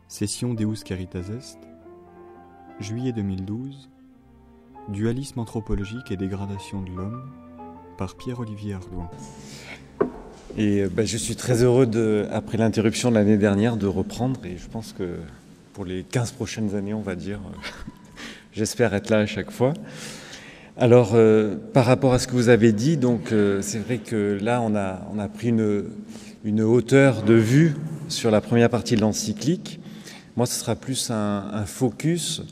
Session Deus Caritas Est, juillet 2012, Dualisme anthropologique et dégradation de l'homme, par Pierre-Olivier Ardouin. Et je suis très heureux, après l'interruption de l'année dernière, de reprendre. Et je pense que pour les 15 prochaines années, on va dire, j'espère être là à chaque fois. Alors, par rapport à ce que vous avez dit, donc c'est vrai que là, on a pris une hauteur de vue sur la première partie de l'encyclique. Moi, ce sera plus un focus.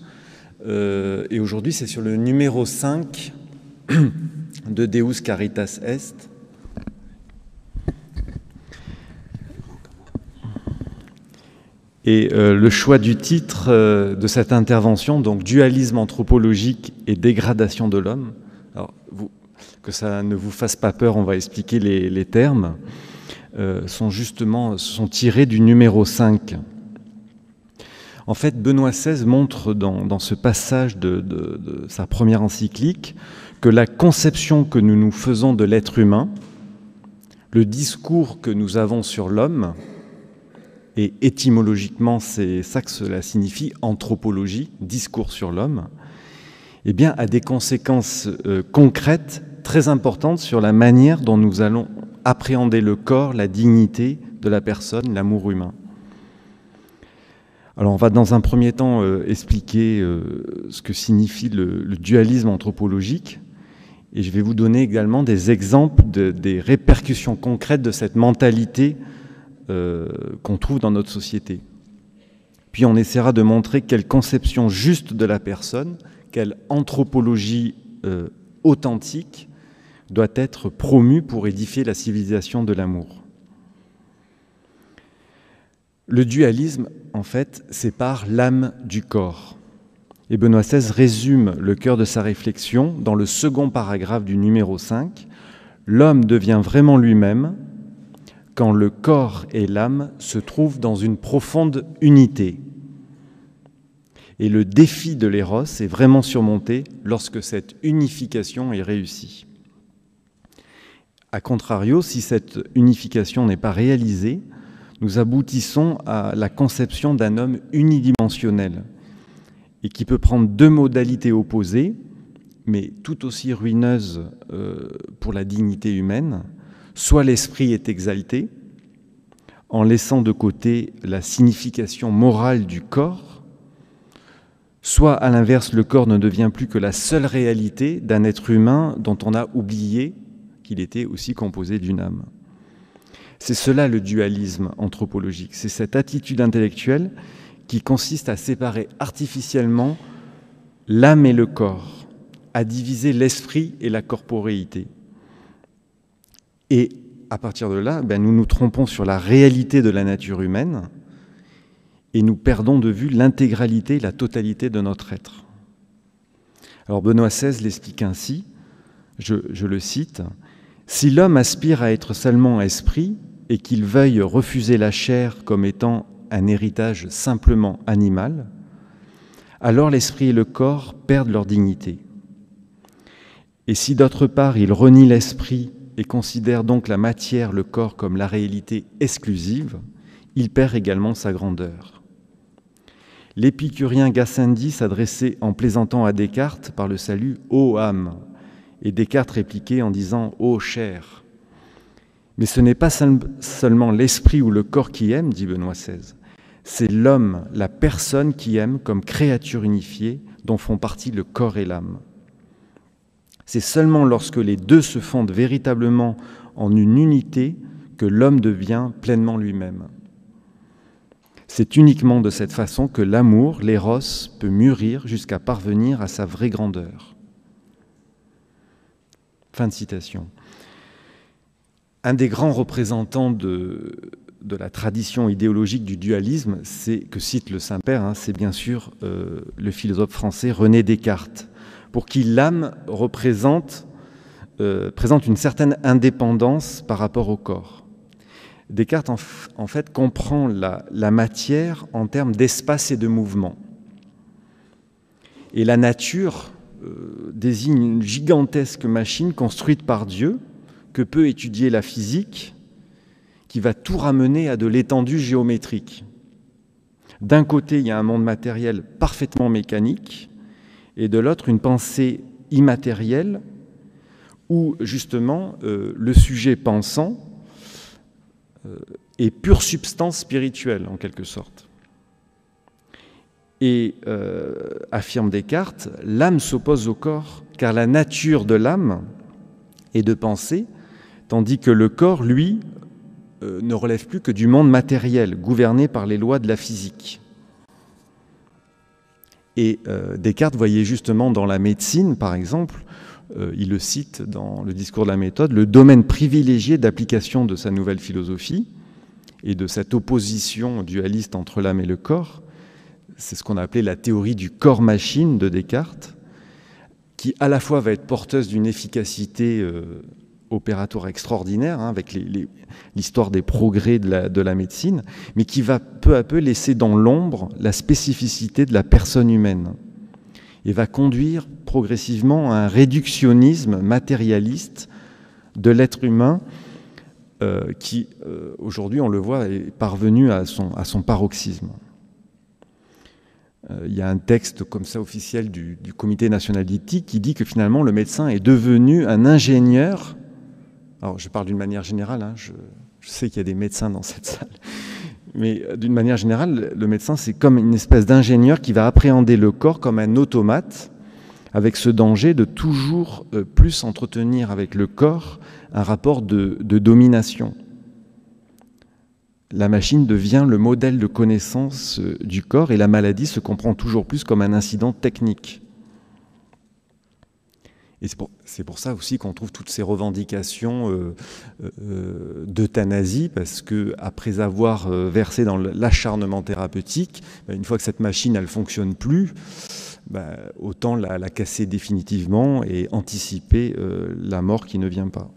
Et aujourd'hui, c'est sur le numéro 5 de Deus Caritas Est. Et le choix du titre de cette intervention, donc dualisme anthropologique et dégradation de l'homme. Alors, que ça ne vous fasse pas peur, on va expliquer les termes. Sont tirés du numéro 5. En fait, Benoît XVI montre dans ce passage de sa première encyclique que la conception que nous nous faisons de l'être humain, le discours que nous avons sur l'homme, et étymologiquement, c'est ça que cela signifie, anthropologie, discours sur l'homme, eh bien, a des conséquences concrètes très importantes sur la manière dont nous allons appréhender le corps, la dignité de la personne, l'amour humain. Alors, on va dans un premier temps expliquer ce que signifie le dualisme anthropologique, et je vais vous donner également des exemples des répercussions concrètes de cette mentalité qu'on trouve dans notre société. Puis on essaiera de montrer quelle conception juste de la personne, quelle anthropologie authentique doit être promue pour édifier la civilisation de l'amour. Le dualisme, en fait, sépare l'âme du corps. Et Benoît XVI résume le cœur de sa réflexion dans le second paragraphe du numéro 5. L'homme devient vraiment lui-même quand le corps et l'âme se trouvent dans une profonde unité. Et le défi de l'éros est vraiment surmonté lorsque cette unification est réussie. A contrario, si cette unification n'est pas réalisée, nous aboutissons à la conception d'un homme unidimensionnel et qui peut prendre deux modalités opposées, mais tout aussi ruineuses pour la dignité humaine. Soit l'esprit est exalté, en laissant de côté la signification morale du corps, soit à l'inverse, le corps ne devient plus que la seule réalité d'un être humain dont on a oublié qu'il était aussi composé d'une âme. C'est cela le dualisme anthropologique, c'est cette attitude intellectuelle qui consiste à séparer artificiellement l'âme et le corps, à diviser l'esprit et la corporéité. Et à partir de là, nous nous trompons sur la réalité de la nature humaine et nous perdons de vue l'intégralité, la totalité de notre être. Alors Benoît XVI l'explique ainsi, je le cite, « Si l'homme aspire à être seulement esprit et qu'il veuille refuser la chair comme étant un héritage simplement animal, alors l'esprit et le corps perdent leur dignité. Et si d'autre part il renie l'esprit et considère donc la matière, le corps, comme la réalité exclusive, il perd également sa grandeur. » L'épicurien Gassendi s'adressait en plaisantant à Descartes par le salut « Ô âme !» et Descartes répliquait en disant « Ô chair !» Mais ce n'est pas seulement l'esprit ou le corps qui aime, dit Benoît XVI, c'est l'homme, la personne qui aime comme créature unifiée dont font partie le corps et l'âme. C'est seulement lorsque les deux se fondent véritablement en une unité que l'homme devient pleinement lui-même. C'est uniquement de cette façon que l'amour, l'éros, peut mûrir jusqu'à parvenir à sa vraie grandeur. Fin de citation. Un des grands représentants de la tradition idéologique du dualisme, c'est que cite le Saint-Père, c'est bien sûr le philosophe français René Descartes, pour qui l'âme présente une certaine indépendance par rapport au corps. Descartes, en fait, comprend la matière en termes d'espace et de mouvement. Et la nature désigne une gigantesque machine construite par Dieu que peut étudier la physique, qui va tout ramener à de l'étendue géométrique. D'un côté, il y a un monde matériel parfaitement mécanique, et de l'autre, une pensée immatérielle, où justement le sujet pensant est pure substance spirituelle, en quelque sorte. Et affirme Descartes, l'âme s'oppose au corps, car la nature de l'âme est de penser, tandis que le corps, lui, ne relève plus que du monde matériel, gouverné par les lois de la physique. Et Descartes voyait justement dans la médecine, par exemple, il le cite dans le discours de la méthode, le domaine privilégié d'application de sa nouvelle philosophie et de cette opposition dualiste entre l'âme et le corps. C'est ce qu'on a appelé la théorie du corps-machine de Descartes, qui à la fois va être porteuse d'une efficacité opératoire extraordinaire, avec l'histoire des progrès de la médecine, mais qui va peu à peu laisser dans l'ombre la spécificité de la personne humaine et va conduire progressivement à un réductionnisme matérialiste de l'être humain qui, aujourd'hui, on le voit, est parvenu à son paroxysme. Il y a un texte comme ça officiel du Comité national d'éthique qui dit que finalement le médecin est devenu un ingénieur. Alors je parle d'une manière générale, je sais qu'il y a des médecins dans cette salle, mais d'une manière générale, le médecin c'est comme une espèce d'ingénieur qui va appréhender le corps comme un automate, avec ce danger de toujours plus entretenir avec le corps un rapport de domination. La machine devient le modèle de connaissance du corps et la maladie se comprend toujours plus comme un incident technique. Et c'est pour ça aussi qu'on trouve toutes ces revendications d'euthanasie, parce qu'après avoir versé dans l'acharnement thérapeutique, une fois que cette machine elle fonctionne plus, autant la casser définitivement et anticiper la mort qui ne vient pas.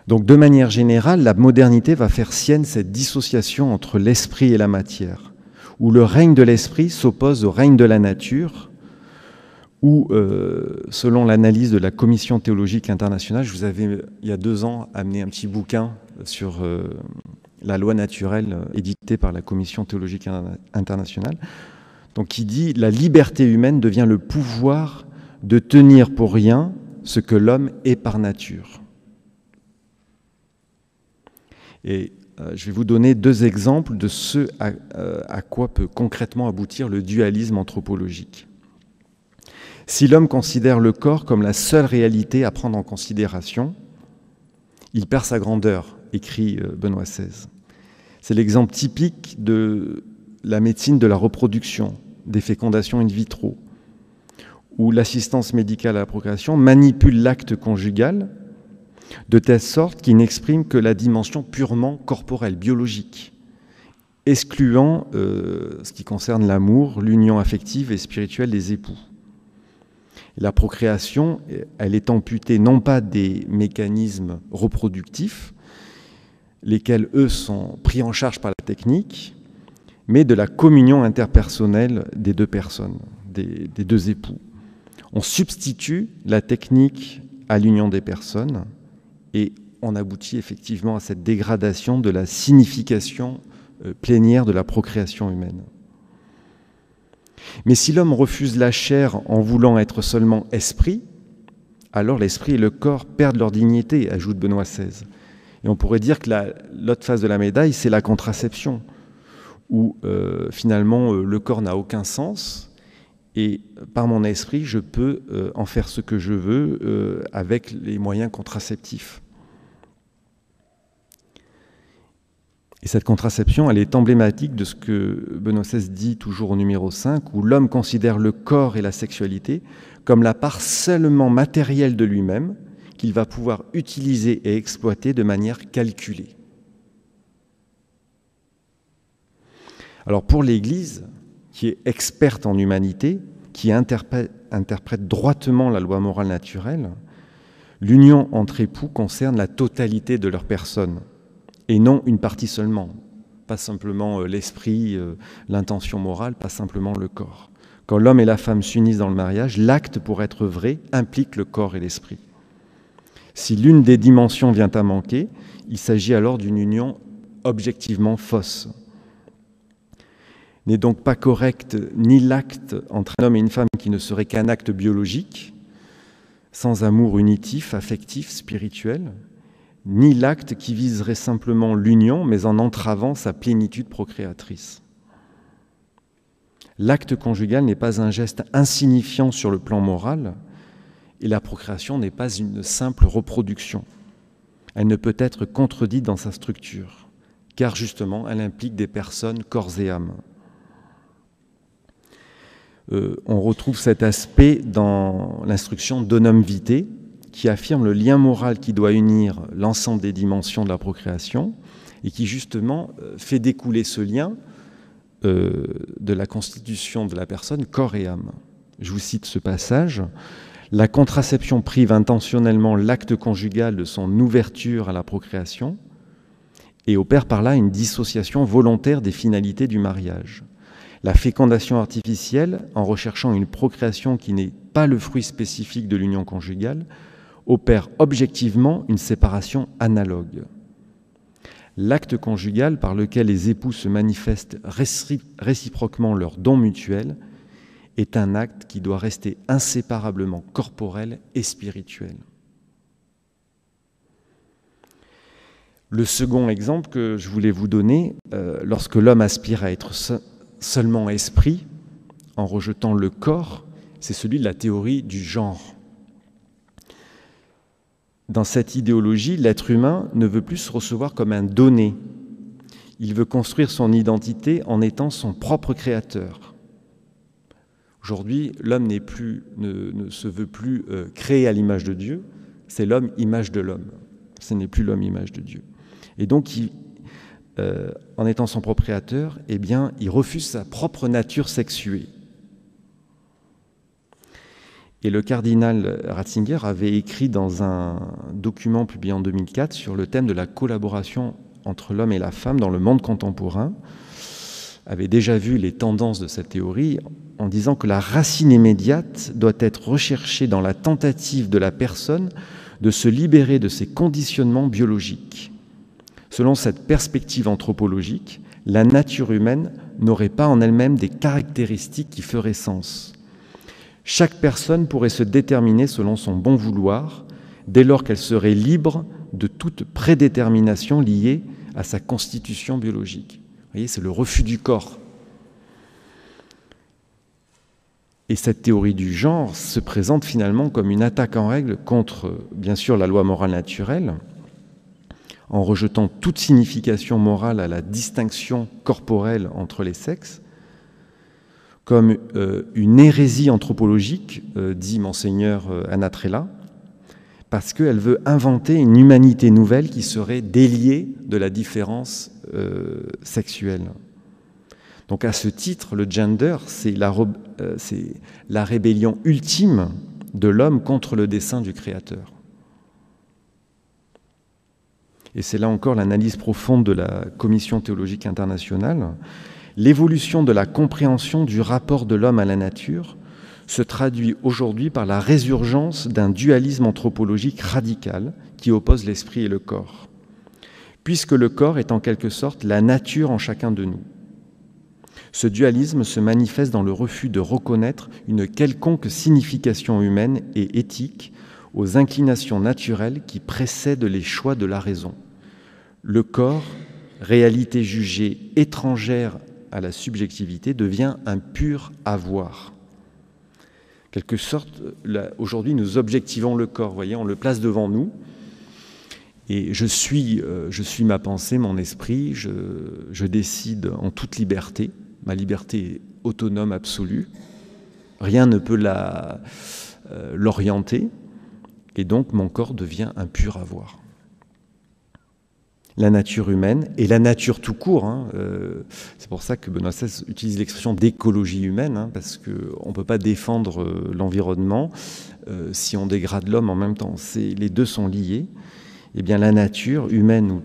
Donc de manière générale, la modernité va faire sienne cette dissociation entre l'esprit et la matière, où le règne de l'esprit s'oppose au règne de la nature, où, selon l'analyse de la Commission théologique internationale, je vous avais, il y a 2 ans, amené un petit bouquin sur la loi naturelle édité par la Commission théologique internationale, donc qui dit « La liberté humaine devient le pouvoir de tenir pour rien ce que l'homme est par nature ». Et je vais vous donner 2 exemples de ce à quoi peut concrètement aboutir le dualisme anthropologique. Si l'homme considère le corps comme la seule réalité à prendre en considération, il perd sa grandeur, écrit Benoît XVI. C'est l'exemple typique de la médecine de la reproduction, des fécondations in vitro, où l'assistance médicale à la procréation manipule l'acte conjugal de telle sorte qu'il n'exprime que la dimension purement corporelle, biologique, excluant ce qui concerne l'amour, l'union affective et spirituelle des époux. La procréation, elle est amputée non pas des mécanismes reproductifs, lesquels, eux, sont pris en charge par la technique, mais de la communion interpersonnelle des 2 personnes, des 2 époux. On substitue la technique à l'union des personnes et on aboutit effectivement à cette dégradation de la signification plénière de la procréation humaine. Mais si l'homme refuse la chair en voulant être seulement esprit, alors l'esprit et le corps perdent leur dignité, ajoute Benoît XVI. Et on pourrait dire que l'autre face de la médaille, c'est la contraception, où finalement le corps n'a aucun sens, et par mon esprit, je peux en faire ce que je veux avec les moyens contraceptifs. Et cette contraception, elle est emblématique de ce que Benoît XVI dit toujours au numéro 5, où l'homme considère le corps et la sexualité comme la part seulement matérielle de lui-même, qu'il va pouvoir utiliser et exploiter de manière calculée. Alors pour l'Église, qui est experte en humanité, qui interprète droitement la loi morale naturelle, l'union entre époux concerne la totalité de leur personne, et non une partie seulement, pas simplement l'esprit, l'intention morale, pas simplement le corps. Quand l'homme et la femme s'unissent dans le mariage, l'acte, pour être vrai, implique le corps et l'esprit. Si l'une des dimensions vient à manquer, il s'agit alors d'une union objectivement fausse. N'est donc pas correct ni l'acte entre un homme et une femme qui ne serait qu'un acte biologique, sans amour unitif, affectif, spirituel, ni l'acte qui viserait simplement l'union, mais en entravant sa plénitude procréatrice. L'acte conjugal n'est pas un geste insignifiant sur le plan moral, et la procréation n'est pas une simple reproduction. Elle ne peut être contredite dans sa structure, car justement, elle implique des personnes, corps et âme. On retrouve cet aspect dans l'instruction Donum Vitae, qui affirme le lien moral qui doit unir l'ensemble des dimensions de la procréation et qui justement fait découler ce lien de la constitution de la personne, corps et âme. Je vous cite ce passage. « La contraception prive intentionnellement l'acte conjugal de son ouverture à la procréation et opère par là une dissociation volontaire des finalités du mariage. La fécondation artificielle, en recherchant une procréation qui n'est pas le fruit spécifique de l'union conjugale, opère objectivement une séparation analogue. L'acte conjugal par lequel les époux se manifestent réciproquement leurs dons mutuels est un acte qui doit rester inséparablement corporel et spirituel. » Le second exemple que je voulais vous donner, lorsque l'homme aspire à être seulement esprit, en rejetant le corps, c'est celui de la théorie du genre. Dans cette idéologie, l'être humain ne veut plus se recevoir comme un donné. Il veut construire son identité en étant son propre créateur. Aujourd'hui, l'homme ne se veut plus créé à l'image de Dieu, c'est l'homme image de l'homme. Ce n'est plus l'homme image de Dieu. Et donc, en étant son propre créateur, eh bien, il refuse sa propre nature sexuée. Et le cardinal Ratzinger avait écrit dans un document publié en 2004 sur le thème de la collaboration entre l'homme et la femme dans le monde contemporain, avait déjà vu les tendances de cette théorie en disant que la racine immédiate doit être recherchée dans la tentative de la personne de se libérer de ses conditionnements biologiques. Selon cette perspective anthropologique, la nature humaine n'aurait pas en elle-même des caractéristiques qui feraient sens. Chaque personne pourrait se déterminer selon son bon vouloir, dès lors qu'elle serait libre de toute prédétermination liée à sa constitution biologique. Vous voyez, c'est le refus du corps. Et cette théorie du genre se présente finalement comme une attaque en règle contre, bien sûr, la loi morale naturelle, en rejetant toute signification morale à la distinction corporelle entre les sexes, comme une hérésie anthropologique, dit Monseigneur Anatrella, parce qu'elle veut inventer une humanité nouvelle qui serait déliée de la différence sexuelle. Donc à ce titre, le gender, c'est la rébellion ultime de l'homme contre le dessein du Créateur. Et c'est là encore l'analyse profonde de la Commission théologique internationale. L'évolution de la compréhension du rapport de l'homme à la nature se traduit aujourd'hui par la résurgence d'un dualisme anthropologique radical qui oppose l'esprit et le corps, puisque le corps est en quelque sorte la nature en chacun de nous. Ce dualisme se manifeste dans le refus de reconnaître une quelconque signification humaine et éthique aux inclinations naturelles qui précèdent les choix de la raison. Le corps, réalité jugée étrangère à la subjectivité, devient un pur avoir. En quelque sorte, aujourd'hui, nous objectivons le corps, vous voyez, on le place devant nous, et je suis ma pensée, mon esprit, je décide en toute liberté, ma liberté est autonome absolue, rien ne peut l'orienter, et donc mon corps devient un pur avoir. La nature humaine et la nature tout court, c'est pour ça que Benoît XVI utilise l'expression d'écologie humaine, parce qu'on ne peut pas défendre l'environnement si on dégrade l'homme en même temps. Les deux sont liés. Eh bien, la nature humaine,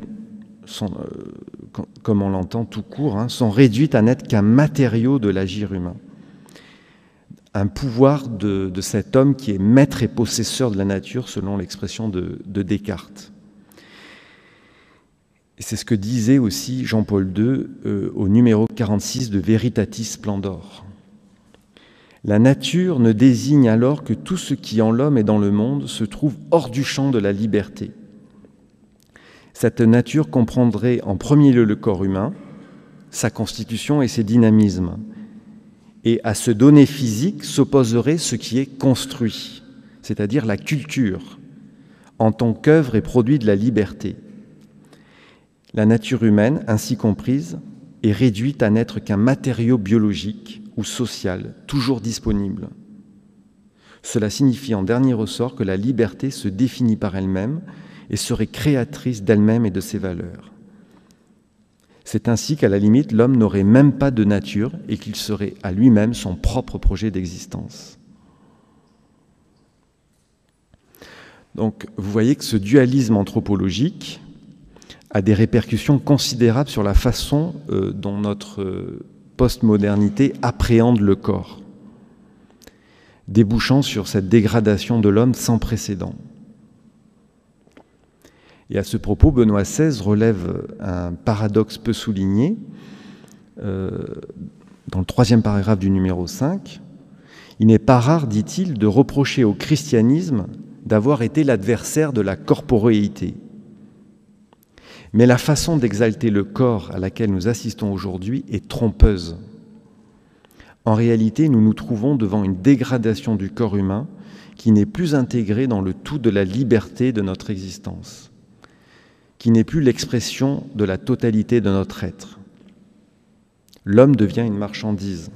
comme on l'entend tout court, sont réduites à n'être qu'un matériau de l'agir humain. Un pouvoir de cet homme qui est maître et possesseur de la nature, selon l'expression de Descartes. Et c'est ce que disait aussi Jean-Paul II au numéro 46 de Veritatis Splendor. La nature ne désigne alors que tout ce qui en l'homme et dans le monde se trouve hors du champ de la liberté. Cette nature comprendrait en premier lieu le corps humain, sa constitution et ses dynamismes. Et à ce donné physique s'opposerait ce qui est construit, c'est-à-dire la culture, en tant qu'œuvre et produit de la liberté. La nature humaine, ainsi comprise, est réduite à n'être qu'un matériau biologique ou social, toujours disponible. Cela signifie en dernier ressort que la liberté se définit par elle-même et serait créatrice d'elle-même et de ses valeurs. C'est ainsi qu'à la limite, l'homme n'aurait même pas de nature et qu'il serait à lui-même son propre projet d'existence. Donc, vous voyez que ce dualisme anthropologique a des répercussions considérables sur la façon dont notre postmodernité appréhende le corps, débouchant sur cette dégradation de l'homme sans précédent. Et à ce propos, Benoît XVI relève un paradoxe peu souligné dans le 3e paragraphe du numéro 5. Il n'est pas rare, dit-il, de reprocher au christianisme d'avoir été l'adversaire de la corporéité. Mais la façon d'exalter le corps à laquelle nous assistons aujourd'hui est trompeuse. En réalité, nous nous trouvons devant une dégradation du corps humain qui n'est plus intégré dans le tout de la liberté de notre existence, qui n'est plus l'expression de la totalité de notre être. L'homme devient une marchandise.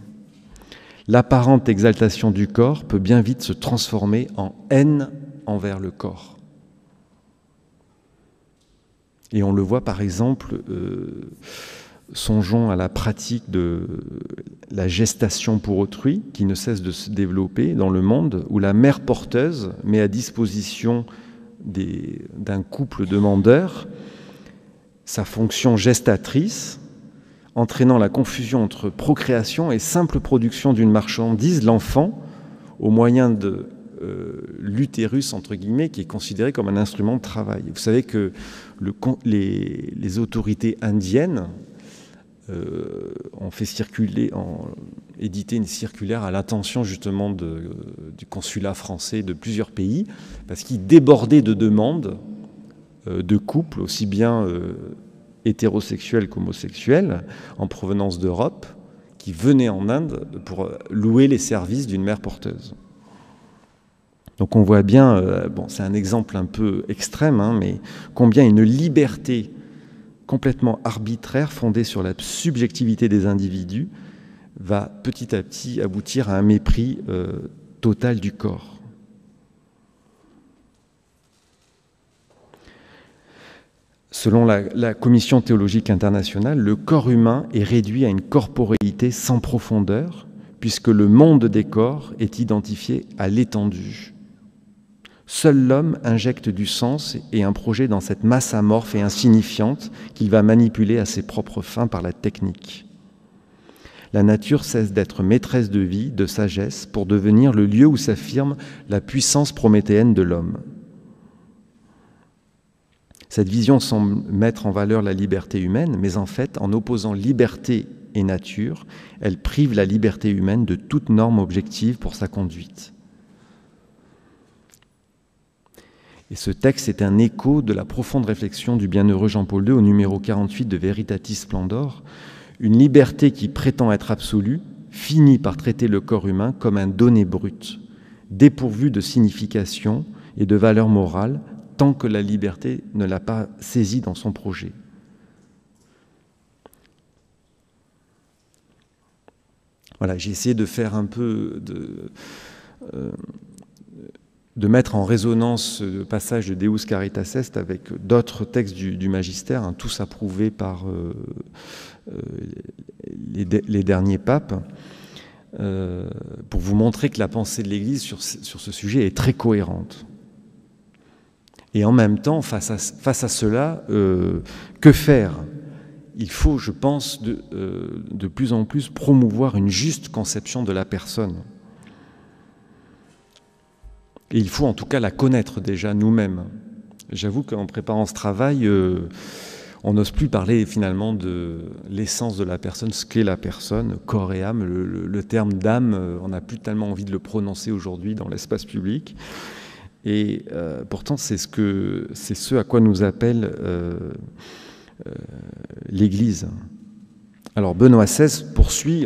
L'apparente exaltation du corps peut bien vite se transformer en haine envers le corps. Et on le voit par exemple, songeons à la pratique de la gestation pour autrui qui ne cesse de se développer dans le monde, où la mère porteuse met à disposition d'un couple demandeur sa fonction gestatrice, entraînant la confusion entre procréation et simple production d'une marchandise, l'enfant, au moyen de l'utérus, entre guillemets, qui est considéré comme un instrument de travail. Vous savez que les autorités indiennes ont édité une circulaire à l'attention justement du consulat français de plusieurs pays, parce qu'ils débordaient de demandes de couples, aussi bien hétérosexuels qu'homosexuels, en provenance d'Europe, qui venaient en Inde pour louer les services d'une mère porteuse. Donc on voit bien, c'est un exemple un peu extrême, mais combien une liberté complètement arbitraire, fondée sur la subjectivité des individus, va petit à petit aboutir à un mépris total du corps. Selon la Commission théologique internationale, le corps humain est réduit à une corporéité sans profondeur, puisque le monde des corps est identifié à l'étendue. Seul l'homme injecte du sens et un projet dans cette masse amorphe et insignifiante qu'il va manipuler à ses propres fins par la technique. La nature cesse d'être maîtresse de vie, de sagesse, pour devenir le lieu où s'affirme la puissance prométhéenne de l'homme. Cette vision semble mettre en valeur la liberté humaine, mais en fait, en opposant liberté et nature, elle prive la liberté humaine de toute norme objective pour sa conduite. Et ce texte est un écho de la profonde réflexion du bienheureux Jean-Paul II au numéro 48 de Veritatis Splendor. Une liberté qui prétend être absolue finit par traiter le corps humain comme un donné brut, dépourvu de signification et de valeur morale, tant que la liberté ne l'a pas saisi dans son projet. Voilà, j'ai essayé de faire un peu de mettre en résonance le passage de Deus Caritas Est avec d'autres textes du magistère, tous approuvés par les derniers papes, pour vous montrer que la pensée de l'Église sur ce sujet est très cohérente. Et en même temps, face à cela, que faire ? Il faut, je pense, de plus en plus promouvoir une juste conception de la personne. Et il faut en tout cas la connaître déjà nous-mêmes. J'avoue qu'en préparant ce travail, On n'ose plus parler finalement de l'essence de la personne, ce qu'est la personne, corps et âme. Le terme d'âme, on n'a plus tellement envie de le prononcer aujourd'hui dans l'espace public. Et pourtant, c'est ce à quoi nous appelle l'Église. Alors Benoît XVI poursuit,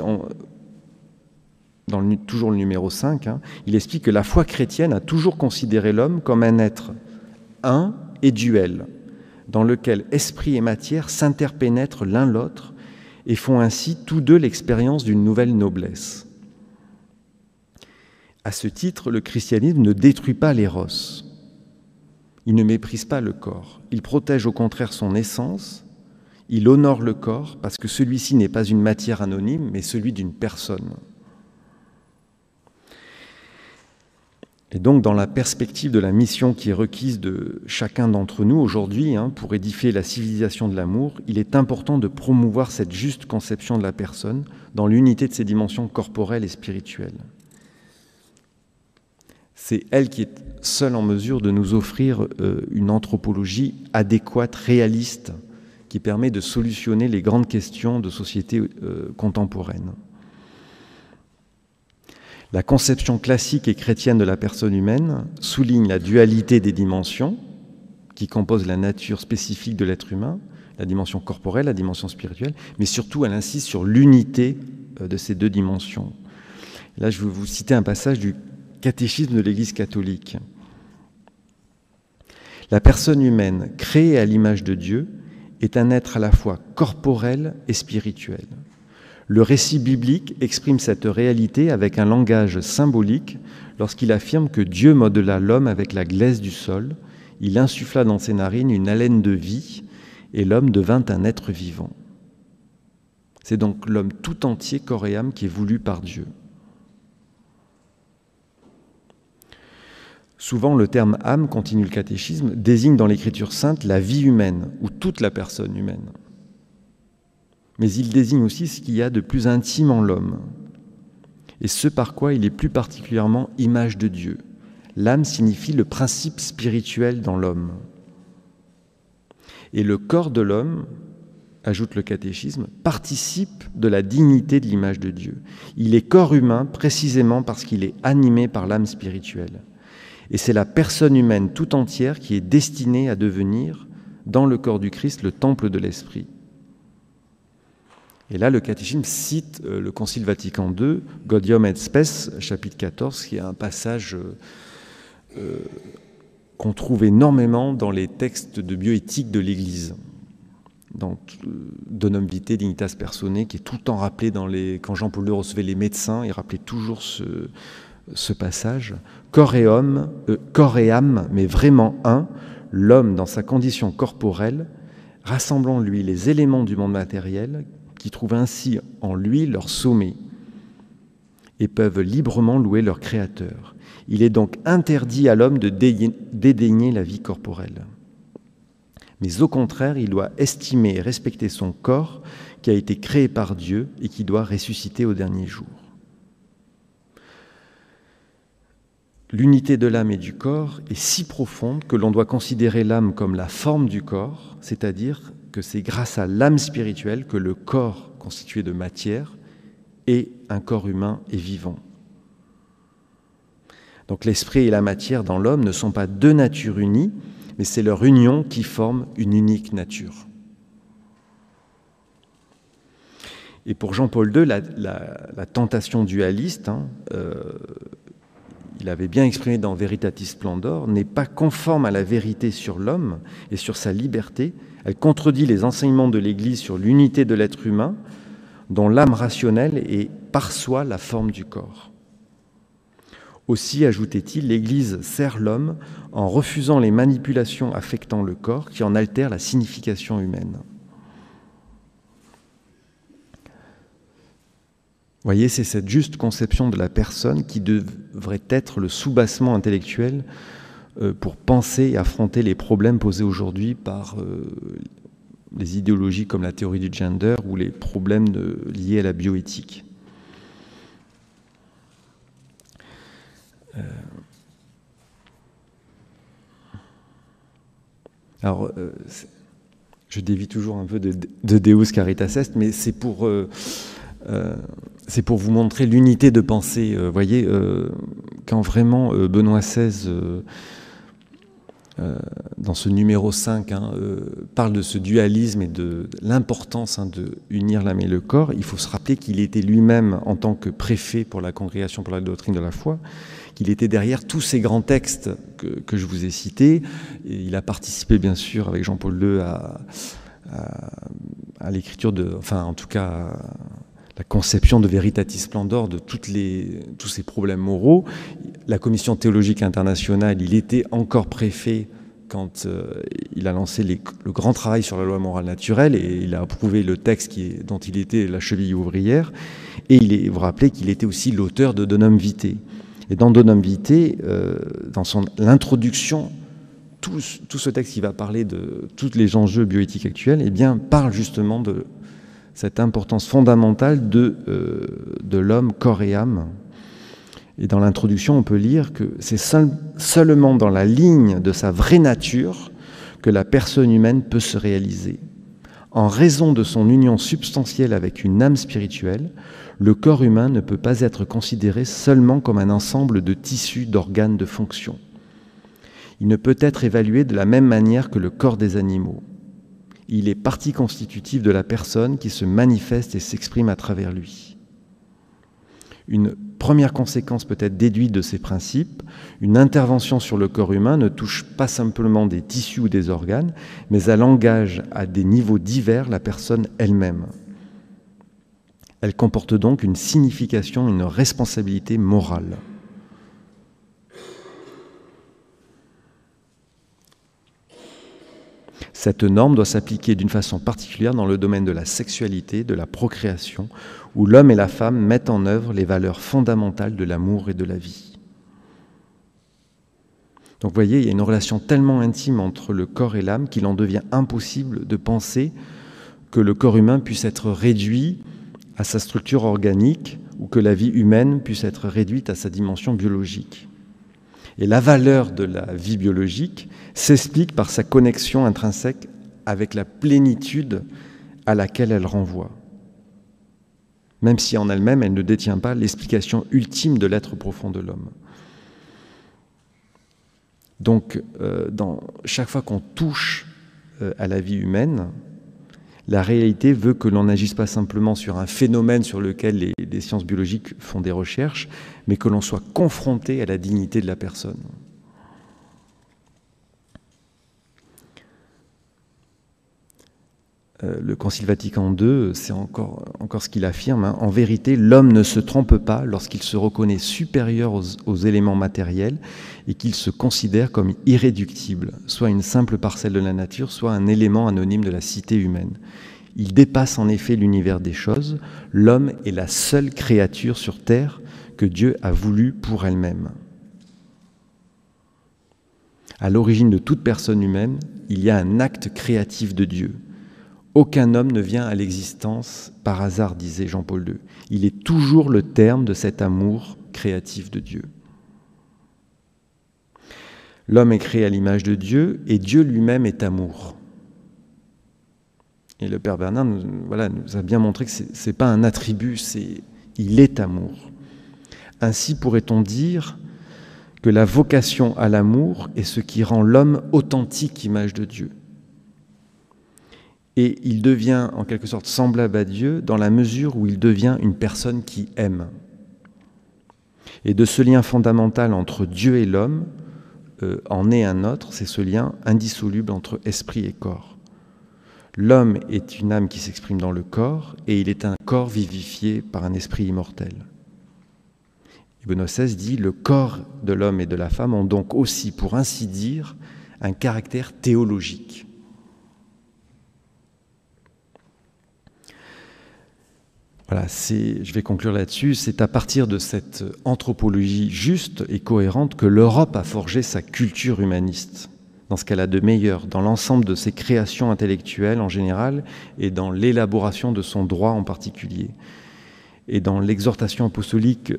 toujours le numéro 5, il explique que la foi chrétienne a toujours considéré l'homme comme un être un et duel, dans lequel esprit et matière s'interpénètrent l'un l'autre et font ainsi tous deux l'expérience d'une nouvelle noblesse. À ce titre, le christianisme ne détruit pas l'éros. Il ne méprise pas le corps. Il protège au contraire son essence. Il honore le corps parce que celui-ci n'est pas une matière anonyme, mais celui d'une personne. Et donc, dans la perspective de la mission qui est requise de chacun d'entre nous aujourd'hui, pour édifier la civilisation de l'amour, il est important de promouvoir cette juste conception de la personne dans l'unité de ses dimensions corporelles et spirituelles. C'est elle qui est seule en mesure de nous offrir une anthropologie adéquate, réaliste, qui permet de solutionner les grandes questions de société contemporaine. La conception classique et chrétienne de la personne humaine souligne la dualité des dimensions qui composent la nature spécifique de l'être humain, la dimension corporelle, la dimension spirituelle, mais surtout elle insiste sur l'unité de ces deux dimensions. Là, je vais vous citer un passage du catéchisme de l'Église catholique. La personne humaine, créée à l'image de Dieu, est un être à la fois corporel et spirituel. Le récit biblique exprime cette réalité avec un langage symbolique lorsqu'il affirme que Dieu modela l'homme avec la glaise du sol, il insuffla dans ses narines une haleine de vie et l'homme devint un être vivant. C'est donc l'homme tout entier, corps et âme, qui est voulu par Dieu. Souvent, le terme « âme », continue le catéchisme, désigne dans l'Écriture sainte la vie humaine ou toute la personne humaine. Mais il désigne aussi ce qu'il y a de plus intime en l'homme, et ce par quoi il est plus particulièrement image de Dieu. L'âme signifie le principe spirituel dans l'homme. Et le corps de l'homme, ajoute le catéchisme, participe de la dignité de l'image de Dieu. Il est corps humain précisément parce qu'il est animé par l'âme spirituelle. Et c'est la personne humaine tout entière qui est destinée à devenir, dans le corps du Christ, le temple de l'Esprit. Et là, le catéchisme cite le Concile Vatican II, Gaudium et Spes, chapitre 14, qui est un passage qu'on trouve énormément dans les textes de bioéthique de l'Église. Dans Donum Vitae, Dignitas Personae, qui est tout le temps rappelé quand Jean-Paul II recevait les médecins, il rappelait toujours ce passage. Corps et âme, mais vraiment un, l'homme dans sa condition corporelle, rassemblant en lui les éléments du monde matériel, qui trouvent ainsi en lui leur sommet et peuvent librement louer leur Créateur. Il est donc interdit à l'homme de dédaigner la vie corporelle. Mais au contraire, il doit estimer et respecter son corps qui a été créé par Dieu et qui doit ressusciter au dernier jour. L'unité de l'âme et du corps est si profonde que l'on doit considérer l'âme comme la forme du corps, c'est-à-dire que c'est grâce à l'âme spirituelle que le corps constitué de matière est un corps humain et vivant. Donc l'esprit et la matière dans l'homme ne sont pas deux natures unies, mais c'est leur union qui forme une unique nature. Et pour Jean-Paul II, la tentation dualiste, il avait bien exprimé dans Veritatis Splendor, n'est pas conforme à la vérité sur l'homme et sur sa liberté. Elle contredit les enseignements de l'Église sur l'unité de l'être humain, dont l'âme rationnelle est par soi la forme du corps. Aussi, ajoutait-il, l'Église sert l'homme en refusant les manipulations affectant le corps qui en altèrent la signification humaine. Vous voyez, c'est cette juste conception de la personne qui devrait être le soubassement intellectuel pour penser et affronter les problèmes posés aujourd'hui par les idéologies comme la théorie du gender ou les problèmes liés à la bioéthique. Alors, je dévie toujours un peu de Deus Caritas Est, mais c'est pour vous montrer l'unité de pensée. Voyez, quand vraiment Benoît XVI, dans ce numéro 5, parle de ce dualisme et de l'importance de unir l'âme et le corps, il faut se rappeler qu'il était lui-même, en tant que préfet pour la Congrégation pour la doctrine de la foi, qu'il était derrière tous ces grands textes que je vous ai cités. Et il a participé, bien sûr, avec Jean-Paul II à l'écriture en tout cas, à la conception de Veritatis Splendor de tous ces problèmes moraux. La Commission théologique internationale, il était encore préfet quand il a lancé le grand travail sur la loi morale naturelle, et il a approuvé le texte dont il était la cheville ouvrière. Et vous rappelez qu'il était aussi l'auteur de Donum Vitae. Et dans Donum Vitae, dans l'introduction, tout ce texte qui va parler de tous les enjeux bioéthiques actuels, parle justement de cette importance fondamentale de l'homme, corps et âme. Et dans l'introduction, on peut lire que c'est seulement dans la ligne de sa vraie nature que la personne humaine peut se réaliser. En raison de son union substantielle avec une âme spirituelle, le corps humain ne peut pas être considéré seulement comme un ensemble de tissus, d'organes, de fonctions. Il ne peut être évalué de la même manière que le corps des animaux. Il est partie constitutive de la personne qui se manifeste et s'exprime à travers lui. Une première conséquence peut être déduite de ces principes: une intervention sur le corps humain ne touche pas simplement des tissus ou des organes, mais elle engage à des niveaux divers la personne elle-même. Elle comporte donc une signification, une responsabilité morale. Cette norme doit s'appliquer d'une façon particulière dans le domaine de la sexualité, de la procréation, où l'homme et la femme mettent en œuvre les valeurs fondamentales de l'amour et de la vie. Donc vous voyez, il y a une relation tellement intime entre le corps et l'âme qu'il en devient impossible de penser que le corps humain puisse être réduit à sa structure organique, ou que la vie humaine puisse être réduite à sa dimension biologique. Et la valeur de la vie biologique s'explique par sa connexion intrinsèque avec la plénitude à laquelle elle renvoie, même si en elle-même, elle ne détient pas l'explication ultime de l'être profond de l'homme. Donc, chaque fois qu'on touche à la vie humaine, la réalité veut que l'on n'agisse pas simplement sur un phénomène sur lequel les sciences biologiques font des recherches, mais que l'on soit confronté à la dignité de la personne. Le Concile Vatican II, c'est encore ce qu'il affirme. En vérité, l'homme ne se trompe pas lorsqu'il se reconnaît supérieur aux éléments matériels et qu'il se considère comme irréductible, soit une simple parcelle de la nature, soit un élément anonyme de la cité humaine. Il dépasse en effet l'univers des choses. L'homme est la seule créature sur terre que Dieu a voulu pour elle-même. À l'origine de toute personne humaine, il y a un acte créatif de Dieu. Aucun homme ne vient à l'existence par hasard, disait Jean-Paul II. Il est toujours le terme de cet amour créatif de Dieu. L'homme est créé à l'image de Dieu et Dieu lui-même est amour. Et le Père Bernard nous a bien montré que ce n'est pas un attribut, il est amour. Ainsi pourrait-on dire que la vocation à l'amour est ce qui rend l'homme authentique image de Dieu. Et il devient en quelque sorte semblable à Dieu dans la mesure où il devient une personne qui aime. Et de ce lien fondamental entre Dieu et l'homme en est un autre, c'est ce lien indissoluble entre esprit et corps. L'homme est une âme qui s'exprime dans le corps et il est un corps vivifié par un esprit immortel. Et Benoît XVI dit « Le corps de l'homme et de la femme ont donc aussi, pour ainsi dire, un caractère théologique. » Voilà, je vais conclure là-dessus. C'est à partir de cette anthropologie juste et cohérente que l'Europe a forgé sa culture humaniste, dans ce qu'elle a de meilleur, dans l'ensemble de ses créations intellectuelles en général et dans l'élaboration de son droit en particulier. Et dans l'exhortation apostolique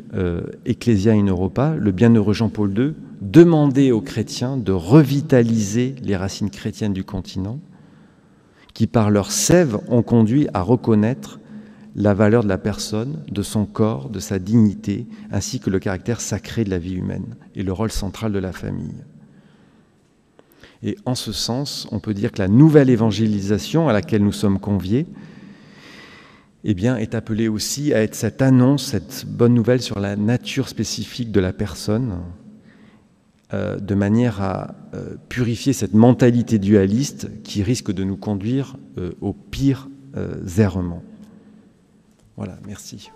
Ecclesia in Europa, le bienheureux Jean-Paul II demandait aux chrétiens de revitaliser les racines chrétiennes du continent, qui par leur sève ont conduit à reconnaître la valeur de la personne, de son corps, de sa dignité, ainsi que le caractère sacré de la vie humaine et le rôle central de la famille. Et en ce sens, on peut dire que la nouvelle évangélisation à laquelle nous sommes conviés est appelée aussi à être cette annonce, cette bonne nouvelle sur la nature spécifique de la personne, de manière à purifier cette mentalité dualiste qui risque de nous conduire au pire errement. Voilà, merci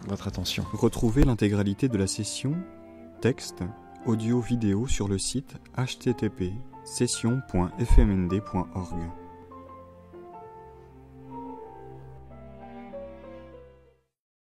de votre attention. Retrouvez l'intégralité de la session, texte, audio, vidéo sur le site http://session.fmnd.org.